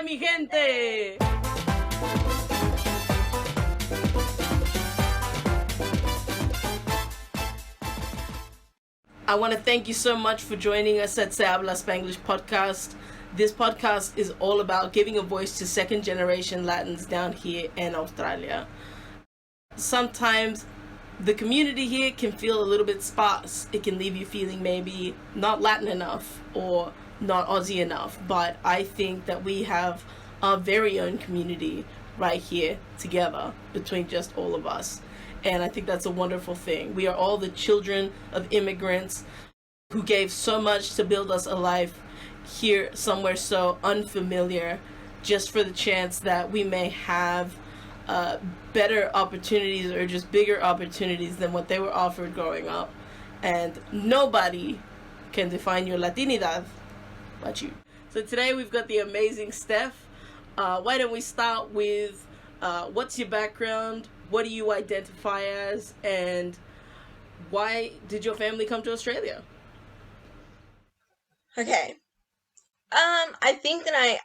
mi gente! I want to thank you so much for joining us at Habla Spanglish podcast. This podcast is all about giving a voice to second generation Latins down here in Australia. Sometimes the community here can feel a little bit sparse. It can leave you feeling maybe not Latin enough or not Aussie enough, but I think that we have our very own community right here together between just all of us. And I think that's a wonderful thing. We are all the children of immigrants who gave so much to build us a life here somewhere so unfamiliar, just for the chance that we may have better opportunities or just bigger opportunities than what they were offered growing up. And nobody can define your Latinidad but you. So today we've got the amazing Steph. Why don't we start with what's your background? What do you identify as? And why did your family come to Australia? Okay. I think that I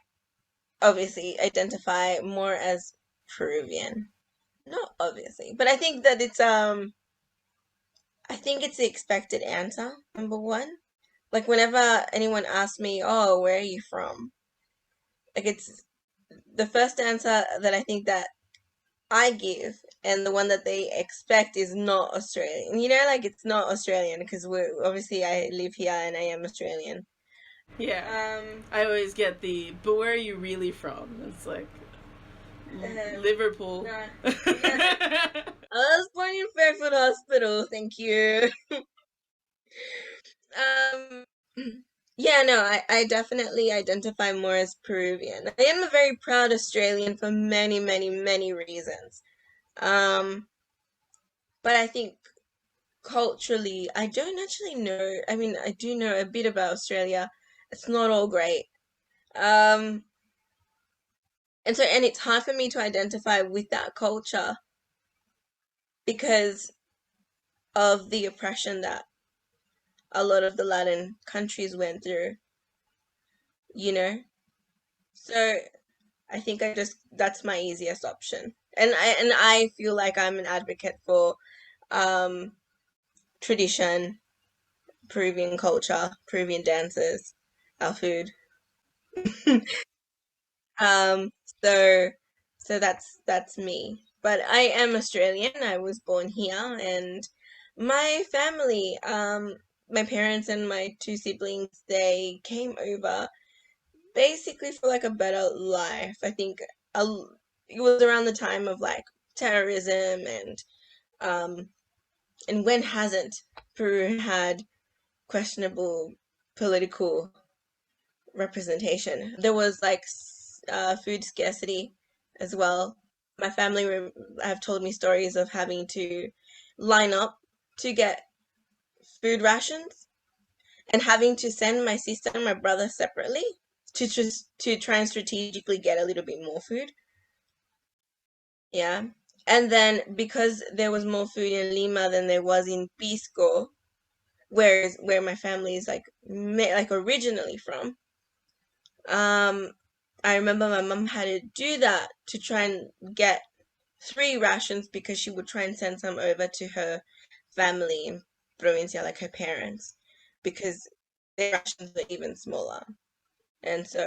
obviously identify more as Peruvian. Not obviously, but I think that it's the expected answer, number one. Like whenever anyone asks me, "Oh, where are you from?" Like it's the first answer that I think that I give, and the one that they expect is not Australian. You know, like it's not Australian because I live here and I am Australian. Yeah. I always get but where are you really from? It's like Liverpool. Yeah. I was born in Fairfield Hospital, thank you. Yeah, no, I definitely identify more as Peruvian. I am a very proud Australian for many, many, many reasons. But I think culturally, I don't actually know. I mean, I do know a bit about Australia. It's not all great. And it's hard for me to identify with that culture because of the oppression that a lot of the Latin countries went through, you know? So I think that's my easiest option. And I feel like I'm an advocate for tradition, Peruvian culture, Peruvian dances, our food. So that's me. But I am Australian. I was born here, and my family, my parents and my two siblings, they came over basically for like a better life. I think it was around the time of like terrorism and when hasn't Peru had questionable political representation? There was like food scarcity as well. My family have told me stories of having to line up to get food rations and having to send my sister and my brother separately to try and strategically get a little bit more food. Yeah. And then because there was more food in Lima than there was in Pisco, where my family is like originally from, I remember my mom had to do that to try and get 3 rations because she would try and send some over to her family in Provincia, like her parents, because their rations were even smaller. And so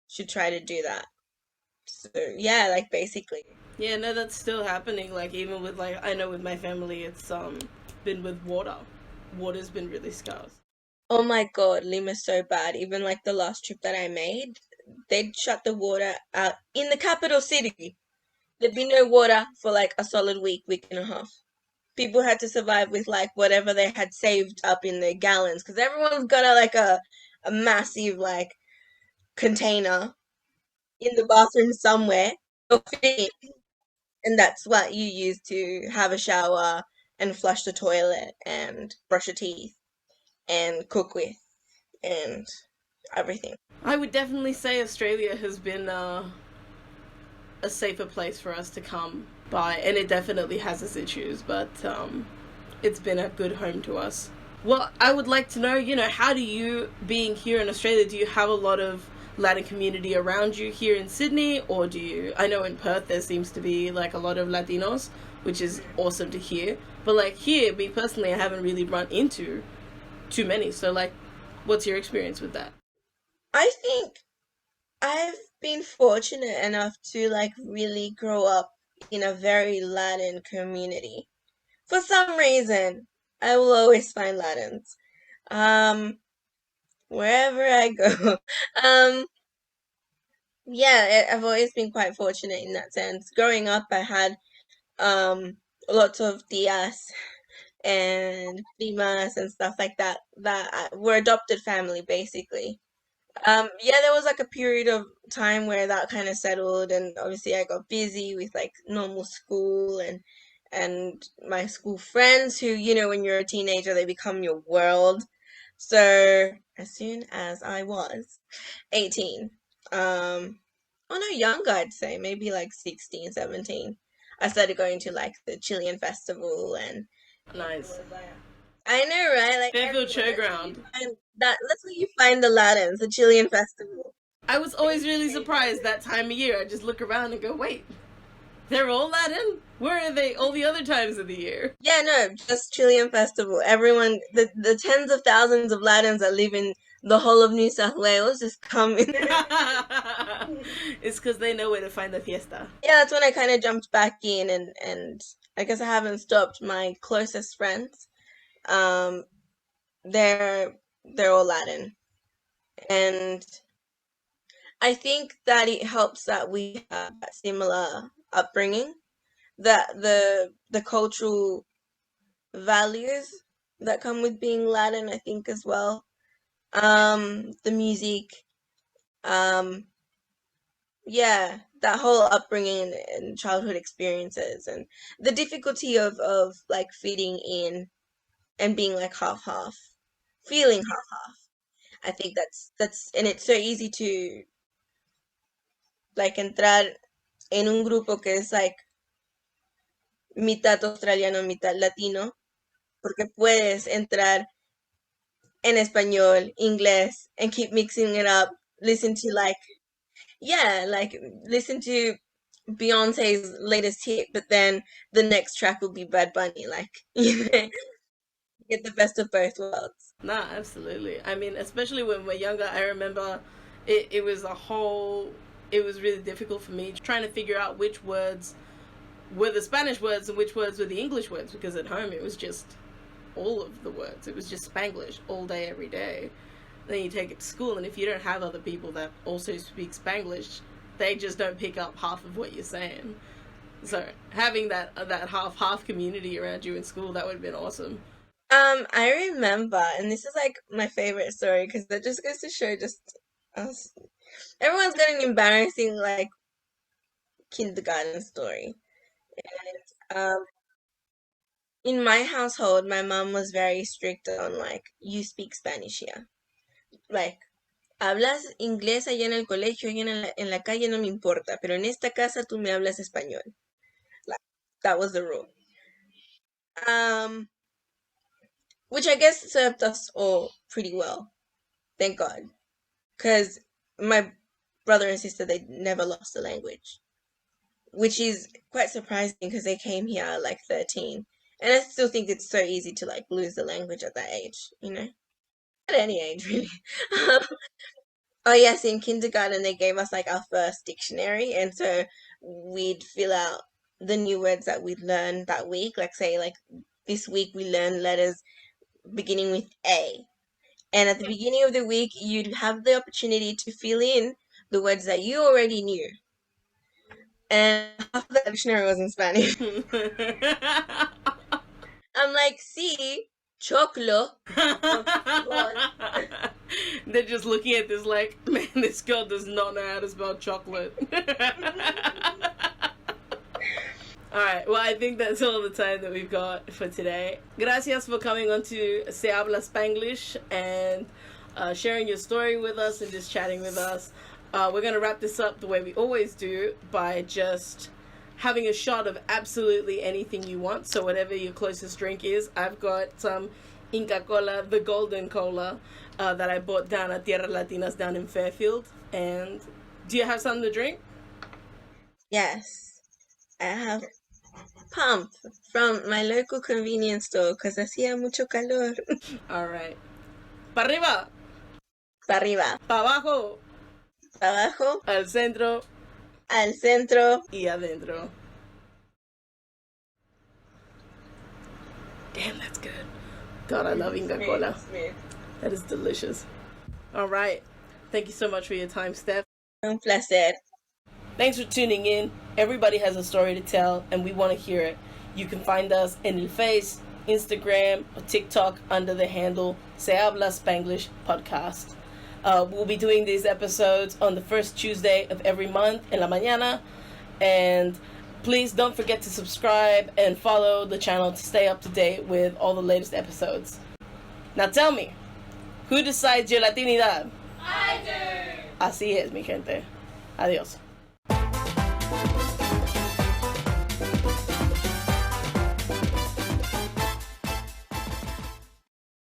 she tried to do that. So yeah, like basically. Yeah, no, that's still happening. Like even with I know with my family, it's been with water. Water's been really scarce. Oh my God, Lima's so bad. Even like the last trip that I made, they'd shut the water out in the capital city. There'd be no water for like a solid week and a half. People had to survive with like whatever they had saved up in their gallons because everyone's got a massive like container in the bathroom somewhere, and that's what you use to have a shower and flush the toilet and brush your teeth and cook with and everything. I would definitely say Australia has been a safer place for us to come by, and it definitely has its issues, but it's been a good home to us. Well, I would like to know, how do you, being here in Australia, do you have a lot of Latin community around you here in Sydney, or do you? I know in Perth there seems to be like a lot of Latinos, which is awesome to hear. But like here, me personally, I haven't really run into too many. So like, what's your experience with that? I think I've been fortunate enough to like really grow up in a very Latin community. For some reason, I will always find Latins. Um, wherever I go. Um, yeah, I've always been quite fortunate in that sense. Growing up, I had um lots of tias and primas and stuff like that were adopted family basically. Yeah, there was like a period of time where that kind of settled, and obviously I got busy with like normal school and my school friends who, when you're a teenager, they become your world. So as soon as I was 18, oh no, younger, I'd say, maybe like 16, 17, I started going to like the Chilean festival, and it Nice. was like, I know, right? Like Fairfield everyone, Showground. that's where you find the Latins, the Chilean festival. I was always really surprised that time of year. I just look around and go, wait, they're all Latin? Where are they all the other times of the year? Yeah, no, just Chilean festival. Everyone, the tens of thousands of Latins that live in the whole of New South Wales just come in. It's because they know where to find the fiesta. Yeah, that's when I kind of jumped back in, and I guess I haven't stopped. My closest friends, um, they're they're all Latin, and I think that it helps that we have that similar upbringing, that the cultural values that come with being Latin, I think as well. The music, um, yeah, that whole upbringing and childhood experiences, and the difficulty of like fitting in and being like half half, feeling half half. I think and it's so easy to like entrar en un grupo que es like mitad australiano, mitad latino, porque puedes entrar en español, inglés, and keep mixing it up. Listen to like, yeah, like listen to Beyonce's latest hit, but then the next track will be Bad Bunny. Like, get the best of both worlds. Nah, absolutely. I mean, especially when we're younger, I remember it was a whole, it was really difficult for me trying to figure out which words were the Spanish words and which words were the English words, because at home it was just all of the words. It was just Spanglish all day, every day. Then you take it to school, and if you don't have other people that also speak Spanglish, they just don't pick up half of what you're saying. So having that half community around you in school, that would have been awesome. I remember, and this is like my favorite story because that just goes to show just us. Everyone's got an embarrassing like kindergarten story. And in my household, my mom was very strict on like, you speak Spanish here. Like, hablas inglés allá en el colegio, allá en la calle no me importa, pero en esta casa tú me hablas español. Like, that was the rule. Um, which I guess served us all pretty well, thank God. Because my brother and sister, they never lost the language, which is quite surprising because they came here at like 13. And I still think it's so easy to like lose the language at that age. At any age, really. Oh, yes, in kindergarten, they gave us like our first dictionary. And so we'd fill out the new words that we'd learn that week. Like, say, like this week we learned letters beginning with A. And at the beginning of the week, you'd have the opportunity to fill in the words that you already knew. And half of the dictionary was in Spanish. I'm like, sí, choclo. They're just looking at this like, man, this girl does not know how to spell chocolate. Alright, well, I think that's all the time that we've got for today. Gracias for coming on to Se Habla Spanglish and sharing your story with us and just chatting with us. We're going to wrap this up the way we always do by just having a shot of absolutely anything you want. So whatever your closest drink is, I've got some Inca Cola, the golden cola, that I bought down at Tierra Latinas down in Fairfield. And do you have something to drink? Yes, I have pump from my local convenience store because hacía mucho calor. All right. Pa' arriba. Pa' arriba. Pa' abajo. Pa' abajo. Al centro. Al centro. Y adentro. Damn, that's good. God, I love Inca Cola. That is delicious. All right. Thank you so much for your time, Steph. Un placer. Thanks for tuning in. Everybody has a story to tell, and we want to hear it. You can find us in El Face, Instagram, or TikTok under the handle Se Habla Spanglish Podcast. We'll be doing these episodes on the first Tuesday of every month en la mañana. And please don't forget to subscribe and follow the channel to stay up to date with all the latest episodes. Now tell me, who decides your Latinidad? I do. Así es, mi gente. Adiós.